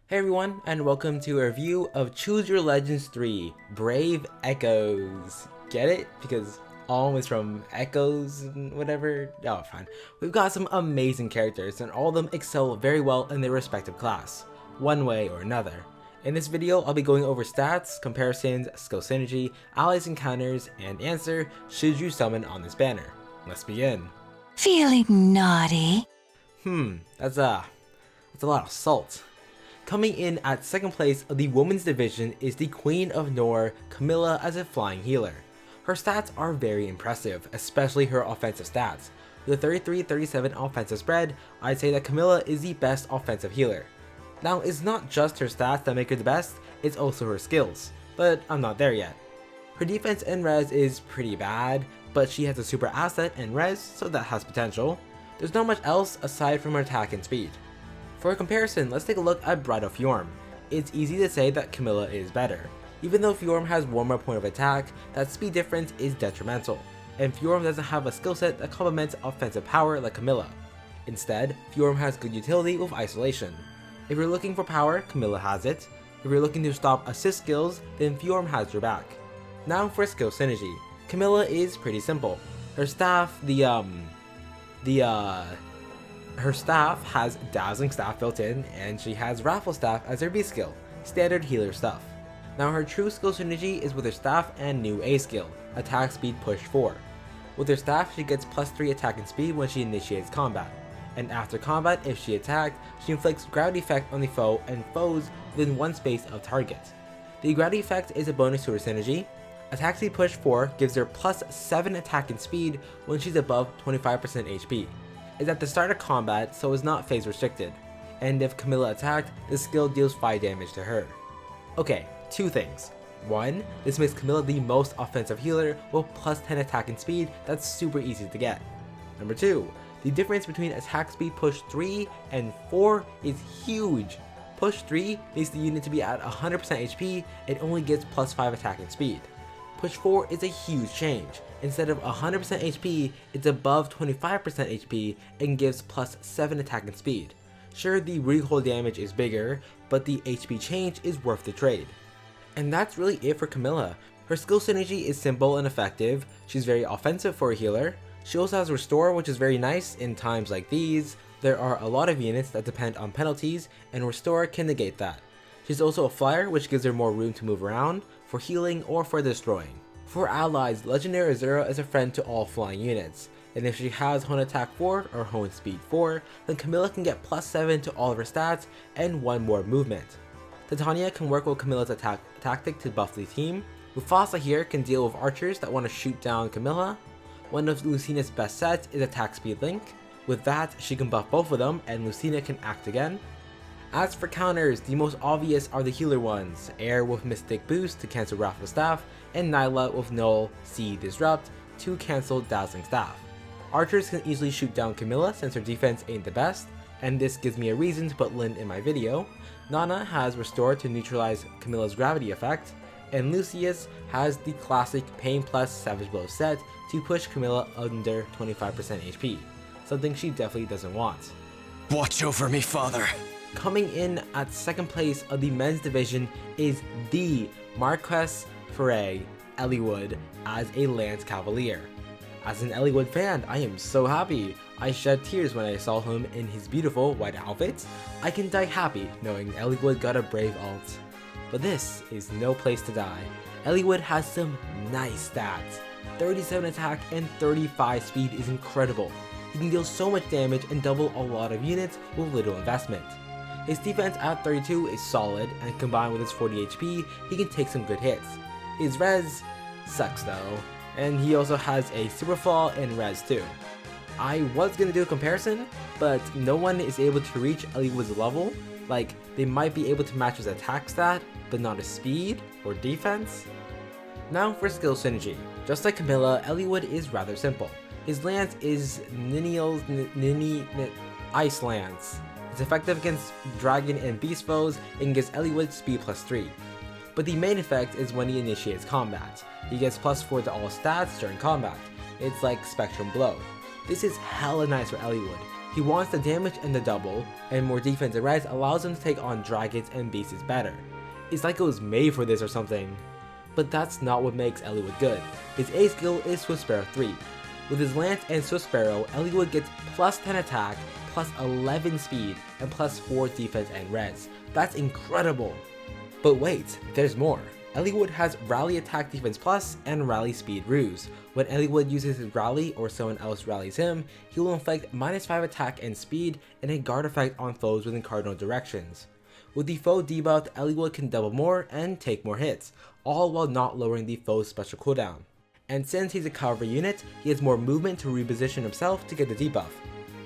Hey everyone, and welcome to a review of Choose Your Legends 3 Brave Echoes. Get it? Because all is from Echoes and whatever. Oh, fine. We've got some amazing characters, and all of them excel very well in their respective class, one way or another. In this video, I'll be going over stats, comparisons, skill synergy, allies and counters, and answer should you summon on this banner. Let's begin. Feeling naughty? That's a lot of salt. Coming in at second place of the women's division is the Queen of Nor, Camilla, as a flying healer. Her stats are very impressive, especially her offensive stats. With a 33-37 offensive spread, I'd say that Camilla is the best offensive healer. Now, it's not just her stats that make her the best, it's also her skills, but I'm not there yet. Her defense and res is pretty bad, but she has a super asset and res, so that has potential. There's not much else aside from her attack and speed. For a comparison, let's take a look at Bride of Fjorm. It's easy to say that Camilla is better. Even though Fjorm has one more point of attack, that speed difference is detrimental, and Fjorm doesn't have a skill set that complements offensive power like Camilla. Instead, Fjorm has good utility with isolation. If you're looking for power, Camilla has it. If you're looking to stop assist skills, then Fjorm has your back. Now for skill synergy. Camilla is pretty simple. Her staff, her staff has Dazzling Staff built in, and she has Raffle Staff as her B skill, standard healer stuff. Now her true skill synergy is with her staff and new A skill, Attack Speed Push 4. With her staff, she gets +3 attack and speed when she initiates combat, and after combat, if she attacked, she inflicts gravity effect on the foe and foes within one space of target. The gravity effect is a bonus to her synergy. Attack Speed Push 4 gives her +7 attack and speed when she's above 25% HP. Is at the start of combat, so is not phase restricted, and if Camilla attacked, the skill deals 5 damage to her. Okay, two things. One, this makes Camilla the most offensive healer with +10 attack and speed that's super easy to get. Number two, the difference between attack speed push 3 and 4 is huge. Push 3 makes the unit to be at 100% HP and only gets +5 attack and speed. Push 4 is a huge change. Instead of 100% HP, it's above 25% HP and gives +7 attack and speed. Sure, the recoil damage is bigger, but the HP change is worth the trade. And that's really it for Camilla. Her skill synergy is simple and effective. She's very offensive for a healer. She also has Restore, which is very nice in times like these. There are a lot of units that depend on penalties, and Restore can negate that. She's also a flyer, which gives her more room to move around, for healing or for destroying. For allies, Legendary Azura is a friend to all flying units, and if she has Hone Attack 4 or Hone Speed 4, then Camilla can get +7 to all of her stats and 1 more movement. Titania can work with Camilla's attack tactic to buff the team. Mufasa here can deal with archers that want to shoot down Camilla. One of Lucina's best sets is Attack Speed Link. With that, she can buff both of them and Lucina can act again. As for counters, the most obvious are the healer ones, Air with Mystic Boost to cancel Raffle Staff, and Nyla with Null C Disrupt to cancel Dazzling Staff. Archers can easily shoot down Camilla since her defense ain't the best, and this gives me a reason to put Lyn in my video. Nana has Restore to neutralize Camilla's gravity effect, and Lucius has the classic Pain Plus Savage Blow set to push Camilla under 25% HP, something she definitely doesn't want. Watch over me, father. Coming in at second place of the men's division is the Marquess Frey Eliwood as a Lance Cavalier. As an Eliwood fan, I am so happy. I shed tears when I saw him in his beautiful white outfit. I can die happy knowing Eliwood got a brave ult. But this is no place to die. Eliwood has some nice stats. 37 attack and 35 speed is incredible. He can deal so much damage and double a lot of units with little investment. His defense at 32 is solid, and combined with his 40 HP, he can take some good hits. His res sucks though, and he also has a super fall and res too. I was gonna do a comparison, but no one is able to reach Eliwood's level. Like, they might be able to match his attack stat, but not his speed or defense. Now for skill synergy. Just like Camilla, Eliwood is rather simple. His lance is Ice Lance. It's effective against dragon and beast foes and gives Eliwood speed +3. But the main effect is when he initiates combat. He gets +4 to all stats during combat. It's like Spectrum Blow. This is hella nice for Eliwood. He wants the damage and the double, and more defense and res allows him to take on dragons and beasts better. It's like it was made for this or something. But that's not what makes Eliwood good. His A skill is Swift Sparrow 3. With his lance and Swift Sparrow, Eliwood gets plus 10 attack, plus 11 speed, and plus 4 defense and res. That's incredible! But wait, there's more. Eliwood has Rally Attack Defense Plus and Rally Speed Ruse. When Eliwood uses his Rally or someone else rallies him, he will inflict -5 attack and speed and a guard effect on foes within cardinal directions. With the foe debuffed, Eliwood can double more and take more hits, all while not lowering the foe's special cooldown. And since he's a cavalry unit, he has more movement to reposition himself to get the debuff.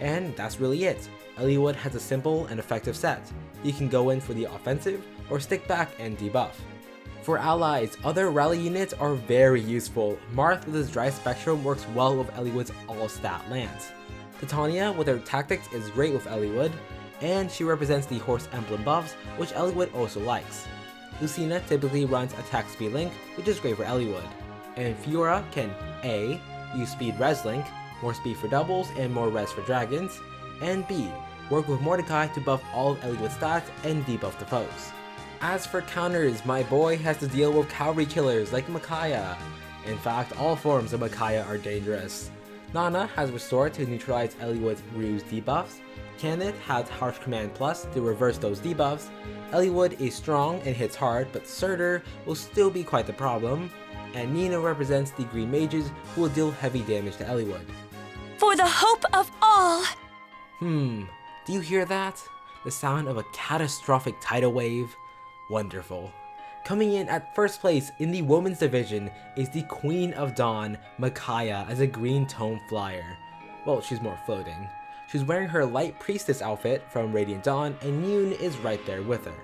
And that's really it. Eliwood has a simple and effective set. You can go in for the offensive or stick back and debuff. For allies, other rally units are very useful. Marth with his Dry Spectrum works well with Eliwood's all-stat lance. Titania with her tactics is great with Eliwood, and she represents the horse emblem buffs, which Eliwood also likes. Lucina typically runs attack speed link, which is great for Eliwood. And Fiora can A. use speed res link, more speed for doubles and more res for dragons, and B. work with Mordecai to buff all of Eliwood's stats and debuff the foes. As for counters, my boy has to deal with cavalry killers like Micaiah. In fact, all forms of Micaiah are dangerous. Nana has Restore to neutralize Eliwood's ruse debuffs, Kenneth has Harsh Command Plus to reverse those debuffs, Eliwood is strong and hits hard, but Surtur will still be quite the problem, and Nina represents the green mages who will deal heavy damage to Eliwood. For the hope of all! Do you hear that? The sound of a catastrophic tidal wave? Wonderful. Coming in at first place in the women's division is the Queen of Dawn, Micaiah, as a green tome flyer. Well, she's more floating. She's wearing her light priestess outfit from Radiant Dawn, and Yune is right there with her.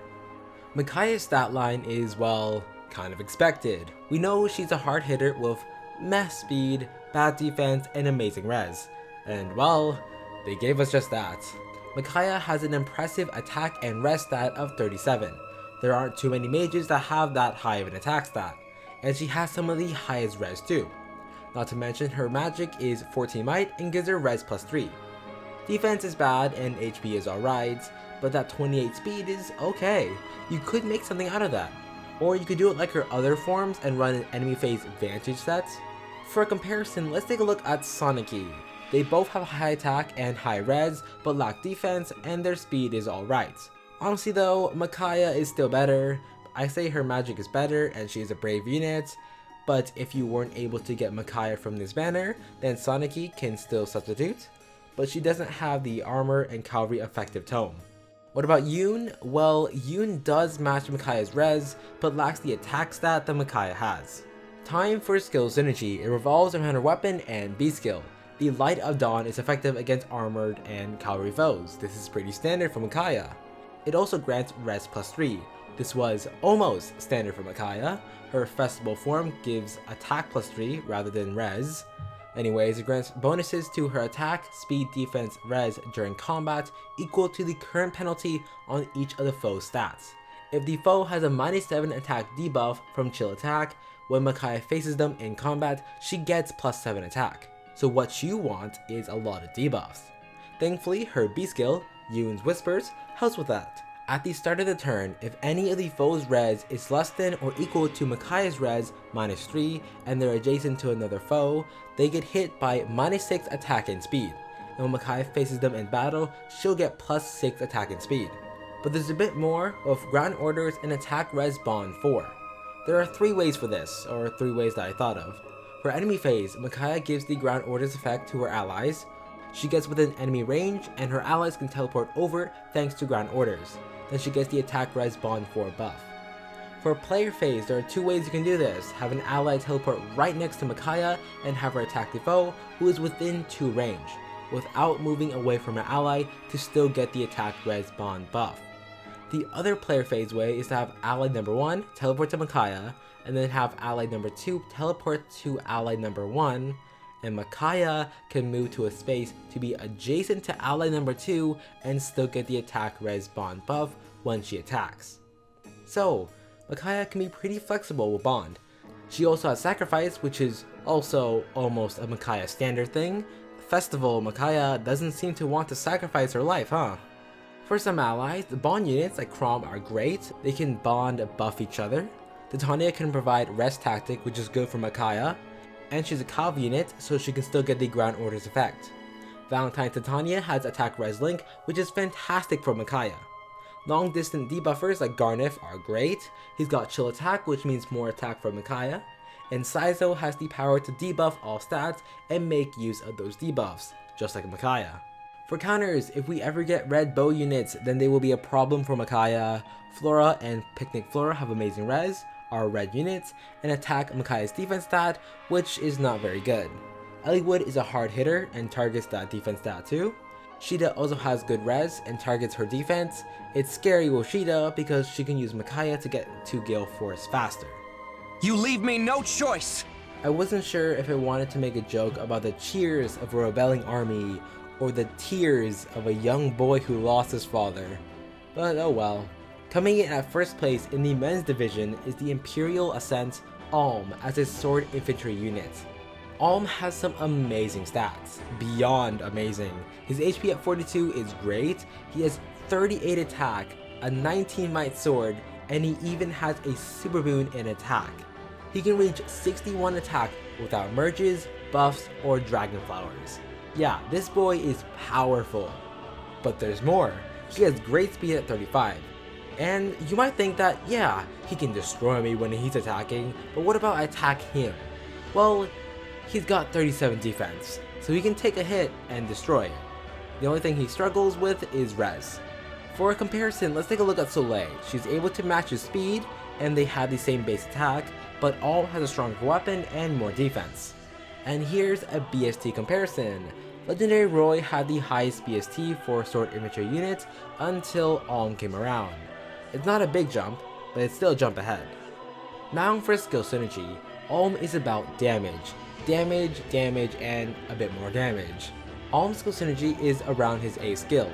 Micaiah's stat line is, well, kind of expected. We know she's a hard hitter with meh speed, bad defense, and amazing res. And well, they gave us just that. Micaiah has an impressive attack and res stat of 37. There aren't too many mages that have that high of an attack stat, and she has some of the highest res too. Not to mention her magic is 14 might and gives her res plus 3. Defense is bad and HP is alright, but that 28 speed is okay. You could make something out of that. Or you could do it like her other forms and run an enemy phase vantage sets. For a comparison, let's take a look at Sonic-y. They both have high attack and high res, but lack defense, and their speed is alright. Honestly though, Micaiah is still better. I say her magic is better and she is a brave unit, but if you weren't able to get Micaiah from this banner, then Sonic-y can still substitute, but she doesn't have the armor and cavalry effective tome. What about Yune? Well, Yune does match Micaiah's res, but lacks the attack stat that Micaiah has. Time for skill synergy. It revolves around her weapon and B skill. The Light of Dawn is effective against armored and cavalry foes. This is pretty standard for Micaiah. It also grants res plus 3. This was almost standard for Micaiah. Her festival form gives attack plus 3 rather than res. Anyways, it grants bonuses to her attack, speed, defense, res during combat equal to the current penalty on each of the foe's stats. If the foe has a -7 attack debuff from chill attack, when Micaiah faces them in combat, she gets +7 attack. So what you want is a lot of debuffs. Thankfully, her B skill, Yune's Whispers, helps with that. At the start of the turn, if any of the foe's res is less than or equal to Micaiah's res -3 and they're adjacent to another foe, they get hit by -6 attack and speed. And when Micaiah faces them in battle, she'll get +6 attack and speed. But there's a bit more with ground orders and attack res bond 4. There are 3 ways for this, or 3 ways that I thought of. For enemy phase, Micaiah gives the ground orders effect to her allies. She gets within enemy range, and her allies can teleport over thanks to ground orders. Then she gets the attack res bond 4 buff. For player phase, there are 2 ways you can do this. Have an ally teleport right next to Micaiah and have her attack the foe who is within 2 range, without moving away from her ally to still get the attack res bond buff. The other player phase way is to have ally number 1 teleport to Micaiah, and then have ally number 2 teleport to ally number 1, and Micaiah can move to a space to be adjacent to ally number 2 and still get the attack res bond buff when she attacks. So, Micaiah can be pretty flexible with bond. She also has sacrifice, which is also almost a Micaiah standard thing. festival, Micaiah doesn't seem to want to sacrifice her life, huh? For some allies, the bond units like Chrom are great. They can bond buff each other. Titania can provide rest tactic, which is good for Micaiah, and she's a Cav unit, so she can still get the ground orders effect. Valentine Titania has attack res link, which is fantastic for Micaiah. Long distance debuffers like Garnif are great. He's got chill attack, which means more attack for Micaiah. And CYL3 has the power to debuff all stats and make use of those debuffs, just like Micaiah. For counters, if we ever get red bow units, then they will be a problem for Micaiah. Flora and Picnic Flora have amazing res, are red units, and attack Micaiah's defense stat, which is not very good. Eliwood is a hard hitter and targets that defense stat too. Sheeta also has good res and targets her defense. It's scary with Sheeta because she can use Micaiah to get to Gale Force faster. You leave me no choice! I wasn't sure if I wanted to make a joke about the cheers of a rebelling army or the tears of a young boy who lost his father, but oh well. Coming in at first place in the men's division is the Imperial Ascent Alm as a sword infantry unit. Alm has some amazing stats, beyond amazing. His HP at 42 is great, he has 38 attack, a 19 might sword, and he even has a super boon in attack. He can reach 61 attack without merges, buffs, or dragon flowers. Yeah, this boy is powerful. But there's more. He has great speed at 35. And you might think that, yeah, he can destroy me when he's attacking, but what about attack him? Well, he's got 37 defense, so he can take a hit and destroy it. The only thing he struggles with is res. For a comparison, let's take a look at Soleil. She's able to match his speed, and they have the same base attack, but Alm has a stronger weapon and more defense. And here's a BST comparison. Legendary Roy had the highest BST for sword infantry units until Alm came around. It's not a big jump, but it's still a jump ahead. Now for skill synergy, Alm is about damage. Damage, and a bit more damage. Alm's skill synergy is around his A skill.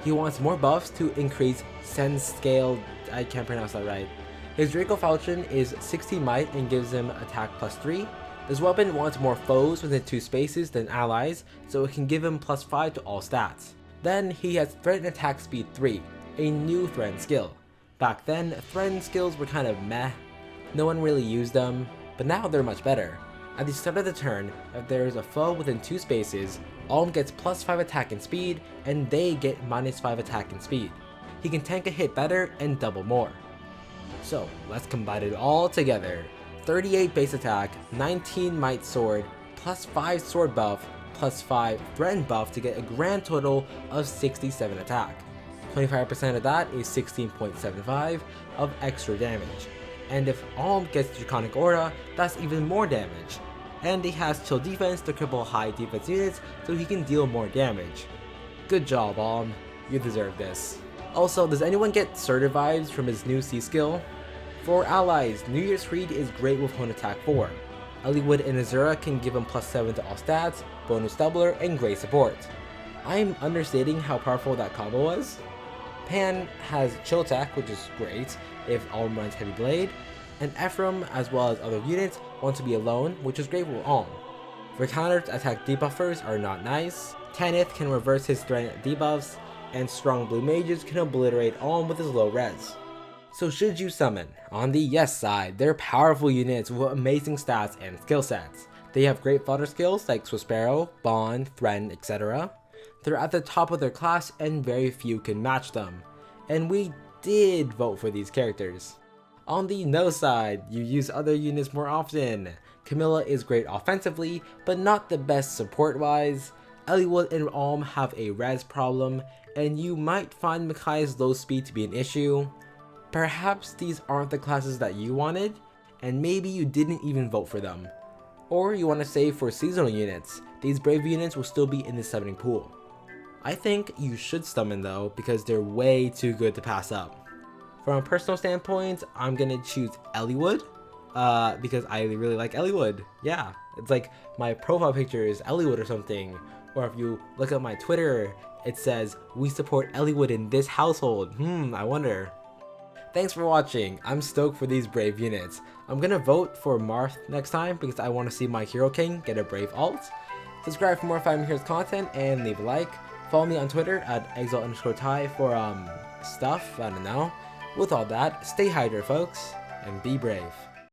He wants more buffs to increase sense scale, I can't pronounce that right. His Draco Falchion is 60 might and gives him attack +3. This weapon wants more foes within 2 spaces than allies, so it can give him +5 to all stats. Then he has Threat and Attack Speed 3, a new threatened skill. Back then, threatened skills were kind of meh, no one really used them, but now they're much better. At the start of the turn, if there is a foe within 2 spaces, Alm gets +5 attack and speed, and they get -5 attack and speed. He can tank a hit better and double more. So let's combine it all together. 38 base attack, 19 might sword, +5 sword buff, +5 threatened buff to get a grand total of 67 attack. 25% of that is 16.75 of extra damage. And if Alm gets Draconic Aura, that's even more damage. And he has chill defense to cripple high defense units so he can deal more damage. Good job, Alm. You deserve this. Also, does anyone get Surtur vibes from his new C skill? For allies, New Year's Creed is great with Hone Attack 4. Eliwood and Azura can give him +7 to all stats, bonus doubler, and great support. I'm understating how powerful that combo was. Pan has chill attack, which is great if Alm runs heavy blade, and Ephraim as well as other units want to be alone, which is great with Alm. For counters, attack debuffers are not nice. Tanith can reverse his threat debuffs, and strong blue mages can obliterate Alm with his low res. So should you summon? On the yes side, they're powerful units with amazing stats and skill sets. They have great fodder skills like Sparrow, Bond, Threaten, etc. They're at the top of their class and very few can match them. And we did vote for these characters. On the no side, you use other units more often. Camilla is great offensively, but not the best support wise. Eliwood and Alm have a res problem, and you might find Micaiah's low speed to be an issue. Perhaps these aren't the classes that you wanted, and maybe you didn't even vote for them. Or you want to save for seasonal units. These brave units will still be in the summoning pool. I think you should summon though, because they're way too good to pass up. From a personal standpoint, I'm gonna choose Eliwood, because I really like Eliwood. Yeah, it's like my profile picture is Eliwood or something. Or if you look at my Twitter, it says, "We support Eliwood in this household." I wonder. Thanks for watching. I'm stoked for these brave units. I'm gonna vote for Marth next time because I want to see my Hero King get a brave alt. Subscribe for more Fire Emblem Heroes content and leave a like. Follow me on Twitter at exalt_ty for stuff, I don't know. With all that, stay hydrated folks, and be brave.